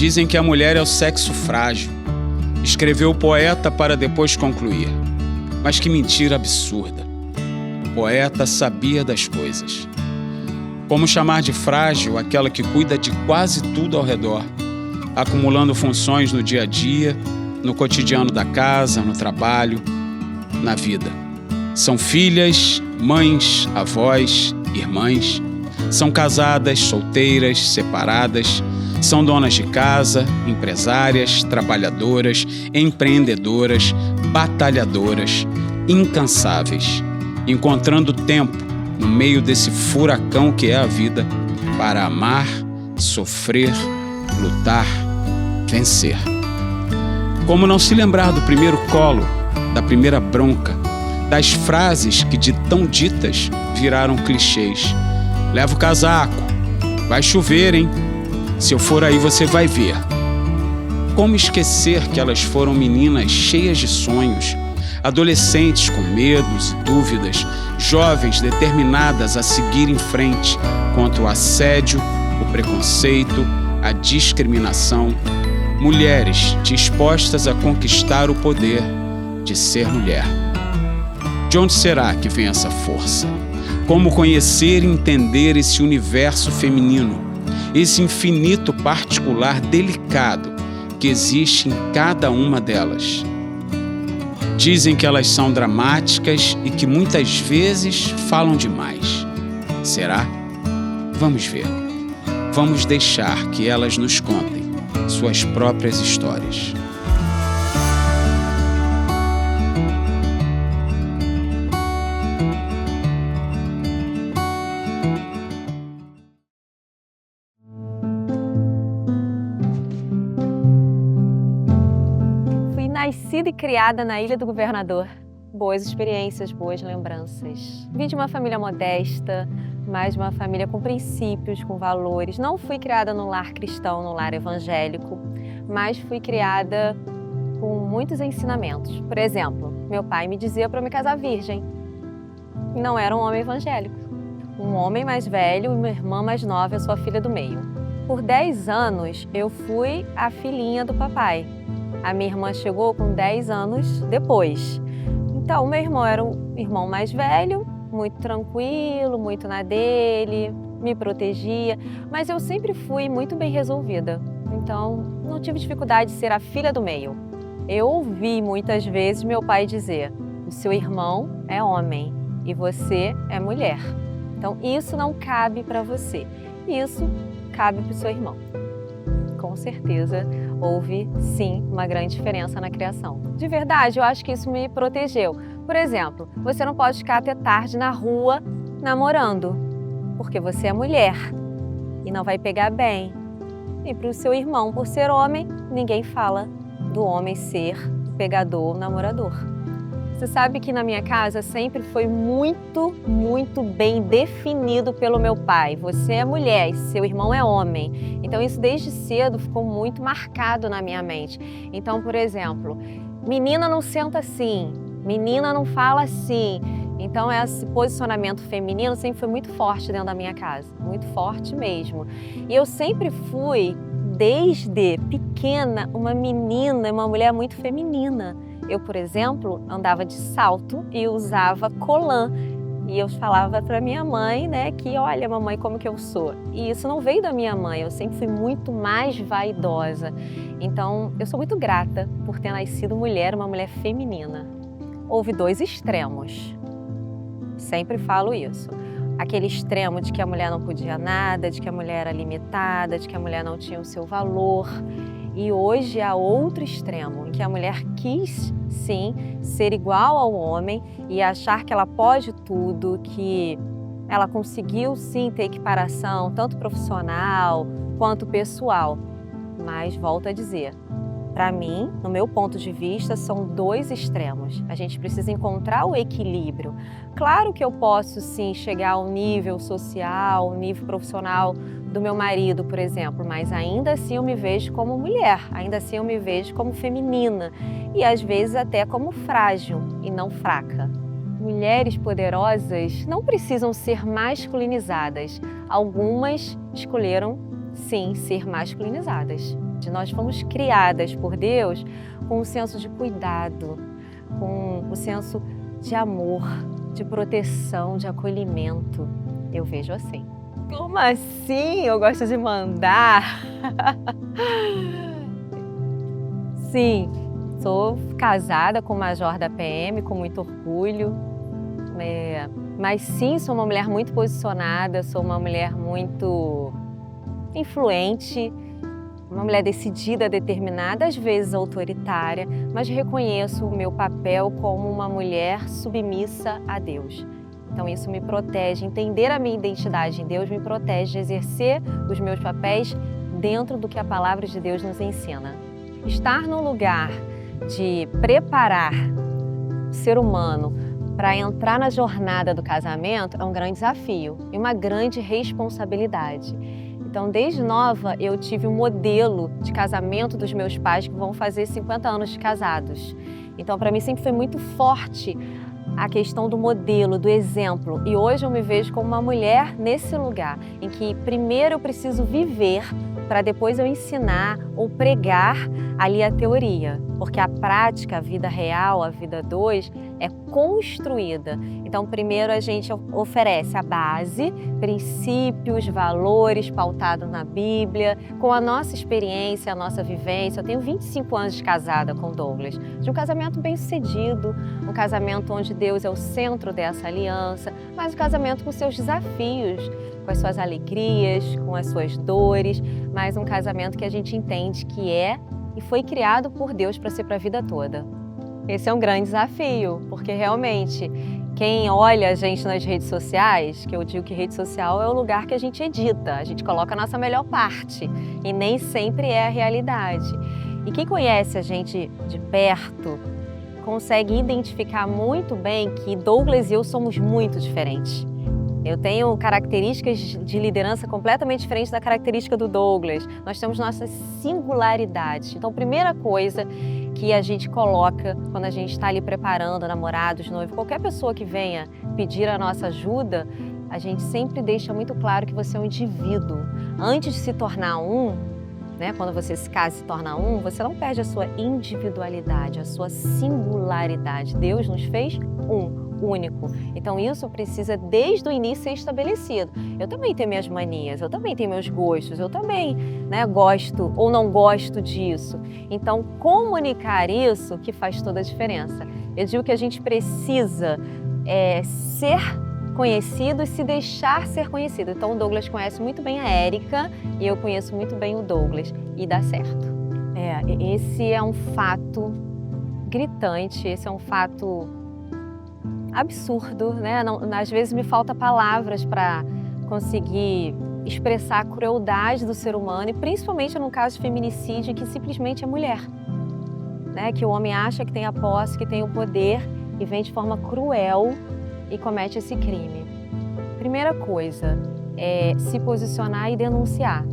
Dizem que a mulher é o sexo frágil, escreveu o poeta para depois concluir. Mas que mentira absurda. O poeta sabia das coisas. Como chamar de frágil aquela que cuida de quase tudo ao redor, acumulando funções no dia a dia, no cotidiano da casa, no trabalho, na vida. São filhas, mães, avós, irmãs. São casadas, solteiras, separadas. São donas de casa, empresárias, trabalhadoras, empreendedoras, batalhadoras, incansáveis, encontrando tempo no meio desse furacão que é a vida para amar, sofrer, lutar, vencer. Como não se lembrar do primeiro colo, da primeira bronca, das frases que de tão ditas viraram clichês. Leva o casaco, vai chover, hein? Se eu for aí você vai ver. Como esquecer que elas foram meninas cheias de sonhos, adolescentes com medos e dúvidas, jovens determinadas a seguir em frente contra o assédio, o preconceito, a discriminação, mulheres dispostas a conquistar o poder de ser mulher. De onde será que vem essa força? Como conhecer e entender esse universo feminino, esse infinito particular delicado que existe em cada uma delas? Dizem que elas são dramáticas e que muitas vezes falam demais. Será? Vamos ver. Vamos deixar que elas nos contem suas próprias histórias. Nascida e criada na Ilha do Governador. Boas experiências, boas lembranças. Vim de uma família modesta, mas uma família com princípios, com valores. Não fui criada num lar cristão, num lar evangélico, mas fui criada com muitos ensinamentos. Por exemplo, meu pai me dizia para eu me casar virgem. Não era um homem evangélico. Um homem mais velho e uma irmã mais nova, eu sou a filha do meio. Por 10 anos, eu fui a filhinha do papai. A minha irmã chegou com 10 anos depois. Então, meu irmão era um irmão mais velho, muito tranquilo, muito na dele, me protegia, mas eu sempre fui muito bem resolvida. Então, não tive dificuldade de ser a filha do meio. Eu ouvi muitas vezes meu pai dizer: o seu irmão é homem e você é mulher. Então, isso não cabe para você. Isso cabe para o seu irmão. Com certeza, houve sim uma grande diferença na criação. De verdade, eu acho que isso me protegeu. Por exemplo, você não pode ficar até tarde na rua namorando, porque você é mulher e não vai pegar bem. E para o seu irmão, por ser homem, ninguém fala do homem ser pegador ou namorador. Você sabe que na minha casa sempre foi muito bem definido pelo meu pai. Você é mulher e seu irmão é homem. Então isso desde cedo ficou muito marcado na minha mente. Então, por exemplo, menina não senta assim, menina não fala assim. Então esse posicionamento feminino sempre foi muito forte dentro da minha casa, muito forte mesmo. E eu sempre fui, desde pequena, uma menina, uma mulher muito feminina. Eu, por exemplo, andava de salto e usava colã. E eu falava para minha mãe, né, que olha, mamãe, como que eu sou. E isso não veio da minha mãe, eu sempre fui muito mais vaidosa. Então, eu sou muito grata por ter nascido mulher, uma mulher feminina. Houve 2 extremos. Sempre falo isso. Aquele extremo de que a mulher não podia nada, de que a mulher era limitada, de que a mulher não tinha o seu valor. E hoje há outro extremo, em que a mulher quis, sim, ser igual ao homem e achar que ela pode tudo, que ela conseguiu, sim, ter equiparação, tanto profissional quanto pessoal. Mas, volto a dizer, para mim, no meu ponto de vista, são 2 extremos. A gente precisa encontrar o equilíbrio. Claro que eu posso, sim, chegar ao nível social, ao nível profissional do meu marido, por exemplo, mas ainda assim eu me vejo como mulher, ainda assim eu me vejo como feminina e às vezes até como frágil e não fraca. Mulheres poderosas não precisam ser masculinizadas. Algumas escolheram, sim, ser masculinizadas. Nós fomos criadas por Deus com um senso de cuidado, com um senso de amor, de proteção, de acolhimento. Eu vejo assim. Como assim? Eu gosto de mandar. Sim, sou casada com o major da PM, com muito orgulho. Mas sim, sou uma mulher muito posicionada, sou uma mulher muito influente, uma mulher decidida, determinada, às vezes autoritária, mas reconheço o meu papel como uma mulher submissa a Deus. Então isso me protege, entender a minha identidade em Deus me protege de exercer os meus papéis dentro do que a palavra de Deus nos ensina. Estar no lugar de preparar o ser humano para entrar na jornada do casamento é um grande desafio e uma grande responsabilidade. Então, desde nova, eu tive um modelo de casamento dos meus pais que vão fazer 50 anos de casados. Então, para mim sempre foi muito forte a questão do modelo, do exemplo. E hoje eu me vejo como uma mulher nesse lugar, em que primeiro eu preciso viver para depois eu ensinar ou pregar ali a teoria. Porque a prática, a vida real, a vida 2, é construída. Então, primeiro a gente oferece a base, princípios, valores pautados na Bíblia, com a nossa experiência, a nossa vivência. Eu tenho 25 anos de casada com o Douglas, de um casamento bem-sucedido, um casamento onde Deus é o centro dessa aliança, mas um casamento com seus desafios, com as suas alegrias, com as suas dores, mas um casamento que a gente entende que é e foi criado por Deus para ser para a vida toda. Esse é um grande desafio, porque realmente quem olha a gente nas redes sociais, que eu digo que rede social é o lugar que a gente edita, a gente coloca a nossa melhor parte e nem sempre é a realidade. E quem conhece a gente de perto consegue identificar muito bem que Douglas e eu somos muito diferentes. Eu tenho características de liderança completamente diferentes da característica do Douglas. Nós temos nossas singularidades. Então, a primeira coisa que a gente coloca quando a gente está ali preparando namorados, noivos, qualquer pessoa que venha pedir a nossa ajuda, a gente sempre deixa muito claro que você é um indivíduo. Antes de se tornar um, quando você se casa e se torna um, você não perde a sua individualidade, a sua singularidade. Deus nos fez único. Então isso precisa desde o início ser estabelecido. Eu também tenho minhas manias, eu também tenho meus gostos, eu também gosto ou não gosto disso. Então comunicar isso que faz toda a diferença. Eu digo que a gente precisa ser conhecido e se deixar ser conhecido. Então o Douglas conhece muito bem a Érica e eu conheço muito bem o Douglas e dá certo. Esse é um fato gritante, esse é um fato absurdo, às vezes me falta palavras para conseguir expressar a crueldade do ser humano e principalmente no caso de feminicídio, que simplesmente é mulher, que o homem acha que tem a posse, que tem o poder e vem de forma cruel e comete esse crime. Primeira coisa é se posicionar e denunciar.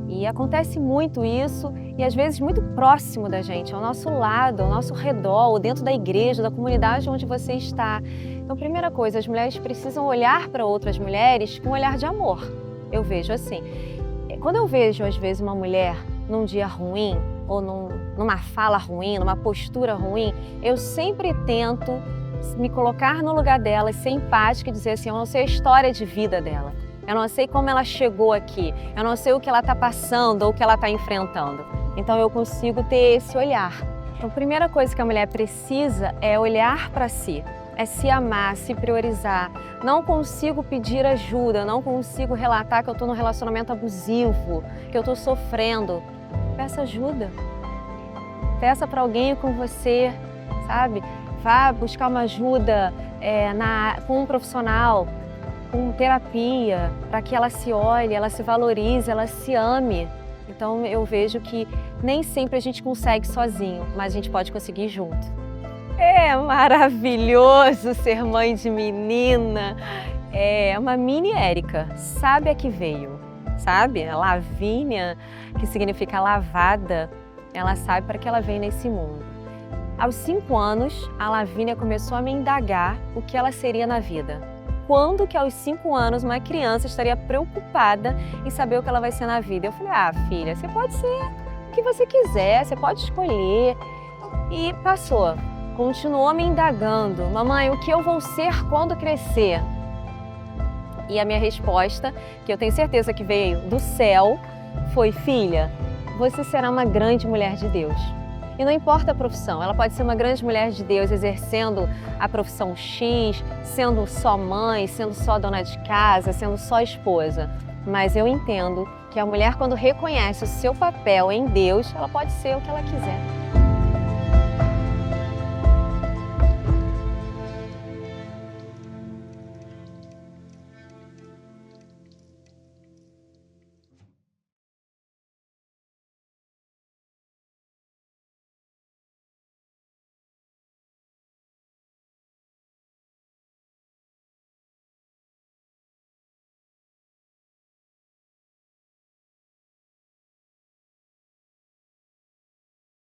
E acontece muito isso e às vezes muito próximo da gente, ao nosso lado, ao nosso redor, ou dentro da igreja, da comunidade onde você está. Então, primeira coisa, as mulheres precisam olhar para outras mulheres com um olhar de amor. Eu vejo assim. Quando eu vejo, às vezes, uma mulher num dia ruim, ou numa fala ruim, numa postura ruim, eu sempre tento me colocar no lugar dela, ser empática e dizer assim, eu não sei a história de vida dela. Eu não sei como ela chegou aqui, eu não sei o que ela está passando ou o que ela está enfrentando. Então eu consigo ter esse olhar. Então a primeira coisa que a mulher precisa é olhar para si, é se amar, se priorizar. Não consigo pedir ajuda, não consigo relatar que eu estou num relacionamento abusivo, que eu estou sofrendo. Peça ajuda. Peça para alguém com você, sabe? Vá buscar uma ajuda com um profissional, com terapia, para que ela se olhe, ela se valorize, ela se ame. Então eu vejo que nem sempre a gente consegue sozinho, mas a gente pode conseguir junto. É maravilhoso ser mãe de menina. É uma mini Érica, sabe a que veio, sabe? A Lavínia, que significa lavada, ela sabe para que ela veio nesse mundo. Aos 5 anos, a Lavínia começou a me indagar o que ela seria na vida. Quando que aos 5 anos uma criança estaria preocupada em saber o que ela vai ser na vida? Eu falei, filha, você pode ser que você quiser, você pode escolher. E passou. Continuou me indagando. Mamãe, o que eu vou ser quando crescer? E a minha resposta, que eu tenho certeza que veio do céu, foi: filha, você será uma grande mulher de Deus. E não importa a profissão, ela pode ser uma grande mulher de Deus exercendo a profissão X, sendo só mãe, sendo só dona de casa, sendo só esposa. Mas eu entendo que a mulher, quando reconhece o seu papel em Deus, ela pode ser o que ela quiser.